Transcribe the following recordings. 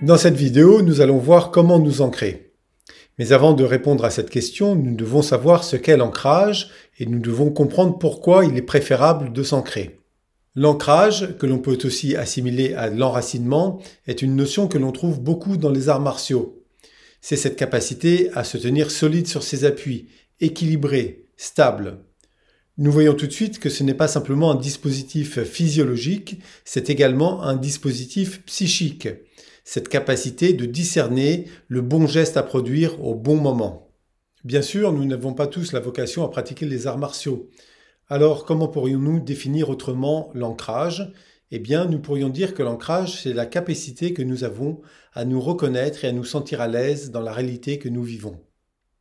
Dans cette vidéo, nous allons voir comment nous ancrer. Mais avant de répondre à cette question, nous devons savoir ce qu'est l'ancrage et nous devons comprendre pourquoi il est préférable de s'ancrer. L'ancrage, que l'on peut aussi assimiler à l'enracinement, est une notion que l'on trouve beaucoup dans les arts martiaux. C'est cette capacité à se tenir solide sur ses appuis, équilibré, stable. Nous voyons tout de suite que ce n'est pas simplement un dispositif physiologique, c'est également un dispositif psychique. Cette capacité de discerner le bon geste à produire au bon moment. Bien sûr, nous n'avons pas tous la vocation à pratiquer les arts martiaux. Alors, comment pourrions-nous définir autrement l'ancrage ? Eh bien, nous pourrions dire que l'ancrage, c'est la capacité que nous avons à nous reconnaître et à nous sentir à l'aise dans la réalité que nous vivons.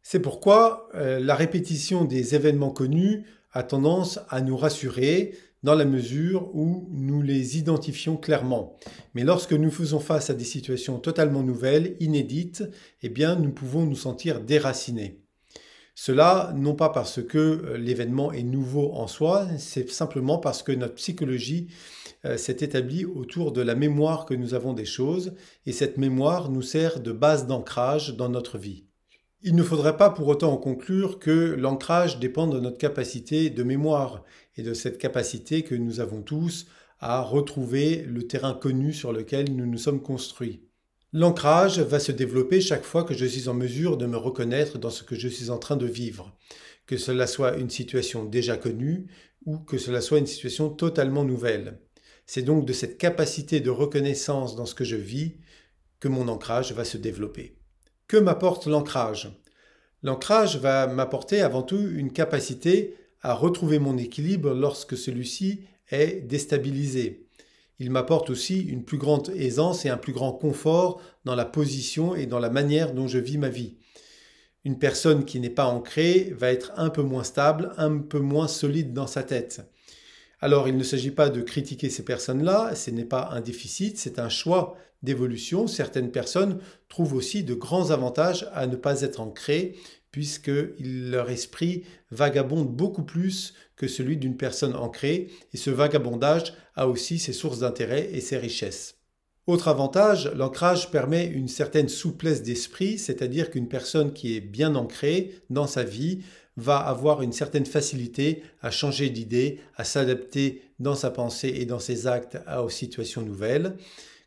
C'est pourquoi la répétition des événements connus a tendance à nous rassurer dans la mesure où nous les identifions clairement. Mais lorsque nous faisons face à des situations totalement nouvelles, inédites, eh bien, nous pouvons nous sentir déracinés. Cela, non pas parce que l'événement est nouveau en soi, c'est simplement parce que notre psychologie s'est établie autour de la mémoire que nous avons des choses, et cette mémoire nous sert de base d'ancrage dans notre vie. Il ne faudrait pas pour autant en conclure que l'ancrage dépend de notre capacité de mémoire et de cette capacité que nous avons tous à retrouver le terrain connu sur lequel nous nous sommes construits. L'ancrage va se développer chaque fois que je suis en mesure de me reconnaître dans ce que je suis en train de vivre, que cela soit une situation déjà connue ou que cela soit une situation totalement nouvelle. C'est donc de cette capacité de reconnaissance dans ce que je vis que mon ancrage va se développer. Que m'apporte l'ancrage ? L'ancrage va m'apporter avant tout une capacité à retrouver mon équilibre lorsque celui-ci est déstabilisé. Il m'apporte aussi une plus grande aisance et un plus grand confort dans la position et dans la manière dont je vis ma vie. Une personne qui n'est pas ancrée va être un peu moins stable, un peu moins solide dans sa tête. Alors, il ne s'agit pas de critiquer ces personnes-là, ce n'est pas un déficit, c'est un choix d'évolution. Certaines personnes trouvent aussi de grands avantages à ne pas être ancrées, puisque leur esprit vagabonde beaucoup plus que celui d'une personne ancrée, et ce vagabondage a aussi ses sources d'intérêt et ses richesses. Autre avantage, l'ancrage permet une certaine souplesse d'esprit, c'est-à-dire qu'une personne qui est bien ancrée dans sa vie va avoir une certaine facilité à changer d'idée, à s'adapter dans sa pensée et dans ses actes aux situations nouvelles,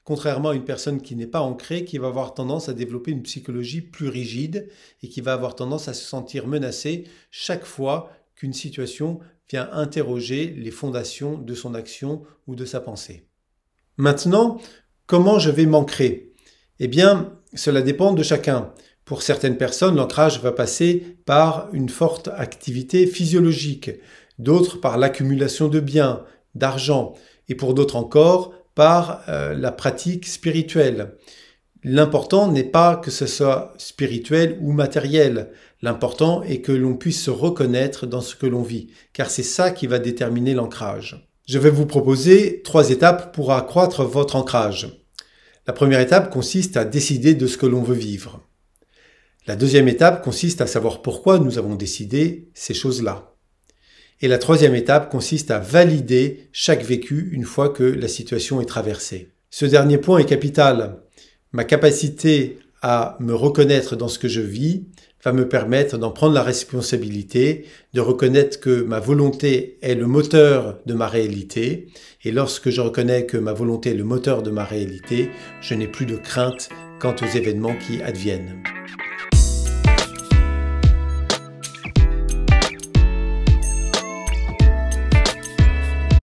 contrairement à une personne qui n'est pas ancrée, qui va avoir tendance à développer une psychologie plus rigide et qui va avoir tendance à se sentir menacée chaque fois qu'une situation vient interroger les fondations de son action ou de sa pensée. Maintenant, comment je vais m'ancrer ? Eh bien, cela dépend de chacun. Pour certaines personnes, l'ancrage va passer par une forte activité physiologique, d'autres par l'accumulation de biens, d'argent, et pour d'autres encore par la pratique spirituelle. L'important n'est pas que ce soit spirituel ou matériel. L'important est que l'on puisse se reconnaître dans ce que l'on vit, car c'est ça qui va déterminer l'ancrage. Je vais vous proposer 3 étapes pour accroître votre ancrage. La première étape consiste à décider de ce que l'on veut vivre. La deuxième étape consiste à savoir pourquoi nous avons décidé ces choses-là. Et la troisième étape consiste à valider chaque vécu une fois que la situation est traversée. Ce dernier point est capital. Ma capacité à me reconnaître dans ce que je vis va me permettre d'en prendre la responsabilité, de reconnaître que ma volonté est le moteur de ma réalité. Et lorsque je reconnais que ma volonté est le moteur de ma réalité, je n'ai plus de crainte quant aux événements qui adviennent.